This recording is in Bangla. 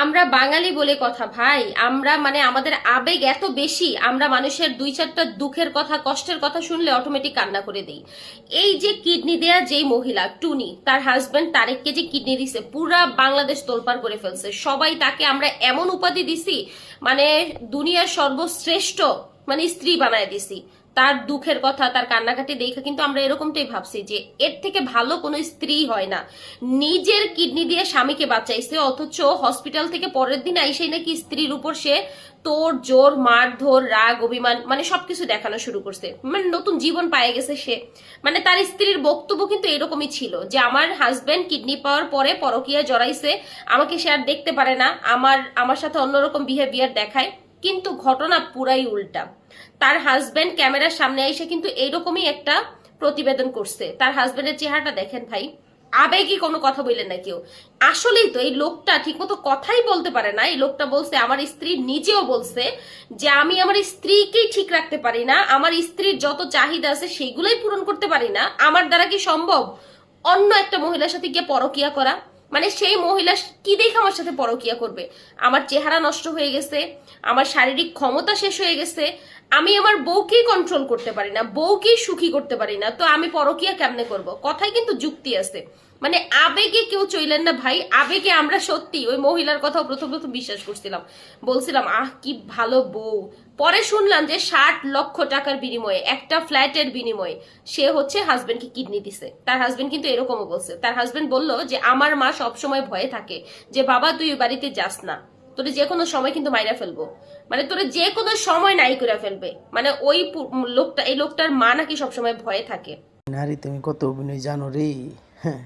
আমরা বাঙালি বলে কথা ভাই, আমরা মানে আমাদের আবেগ এত বেশি, আমরা মানুষের দুই চারটা দুঃখের কথা কষ্টের কথা শুনলে অটোমেটিক কান্না করে দিই। এই যে কিডনি দেয়া যেই মহিলা টুনি, তার হাজবেন্ড তারেককে যে কিডনি দিছে, পুরা বাংলাদেশ তোলপাড় করে ফেলছে। সবাই তাকে আমরা এমন উপাধি দিছি, মানে দুনিয়ার সর্বশ্রেষ্ঠ মানে স্ত্রী বানায় দিছি। তার দুঃখের কথা তার কান্নাকাটি দেখে কিন্তু আমরা এরকমটাই ভাবছি যে এর থেকে ভালো কোনো স্ত্রী হয় না। নিজের কিডনি দিয়ে স্বামীকে বাঁচাইছে, অথচ হসপিটাল থেকে পরের দিন আইসেই নাকি স্ত্রীর উপর সে তোর জোর মারধর রাগ অভিমান মানে সবকিছু দেখানো শুরু করছে, মানে নতুন জীবন পায়ে গেছে সে। মানে তার স্ত্রীর বক্তব্য কিন্তু এরকমই ছিল যে আমার হাজবেন্ড কিডনি পাওয়ার পরে পরকীয়া জড়াইছে, আমাকে সে আর দেখতে পারে না, আমার সাথে অন্যরকম বিহেভিয়ার দেখায়। কিন্তু ঘটনা পুরাই উল্টা। তার হাজবেন্ড ক্যামেরার সামনে এসে কিন্তু এইরকমই একটা প্রতিবেদন করছে। তার হাজবেন্ডের চেহারাটা দেখেন ভাই, আবেগী কোনো কথা বললেন না কেউ। আসলেই তো এই লোকটা ঠিকমতো কথাই বলতে পারে না। এই লোকটা বলছে, আমার স্ত্রী নিজেও বলছে যে আমি আমার স্ত্রীকেই ঠিক রাখতে পারি না, আমার স্ত্রীর যত চাহিদা আছে সেগুলোই পূরণ করতে পারি না, আমার দ্বারা কি সম্ভব অন্য একটা মহিলার সাথে গিয়ে পরকিয়া করা? মানে সেই মহিলা কি দেখে আমার সাথে পরকিয়া করবে? আমার চেহারা নষ্ট হয়ে গেছে, আমার শারীরিক ক্ষমতা শেষ হয়ে গেছে, আমি আমার বউকেই কন্ট্রোল করতে পারি না, বউকেই সুখী করতে পারি না, তো আমি পরকিয়া কেমনে করব? কথায় কিন্তু যুক্তি আছে। মানে আবেগে কেউ চইলেন না ভাই। আবেগে আমরা সত্যি ওই মহিলার কথাও প্রথম প্রথম বিশ্বাস করছিলাম, বলছিলাম আহ কি ভালো বউ। পরে শুনলাম যে 60 লক্ষ টাকার বিনিময়ে, একটা ফ্ল্যাটের বিনিময়ে সে হচ্ছে হাজবেন্ডকে কিডনি দিছে। তার হাজবেন্ড কিন্তু এরকমও বলছে, তার হাজবেন্ড বলল যে আমার মা সবসময় ভয়ে থাকে যে বাবা তুই ওই বাড়িতে যাস না, তোরে যে কোনো সময় কিন্তু মাইরা ফেলবো, মানে তোরে যে কোনো সময় নাই করে ফেলবে। মানে ওই লোকটা, এই লোকটার মা নাকি সবসময় ভয়ে থাকে। নারী তুমি কত অভিনয় জানো রে। হ্যাঁ।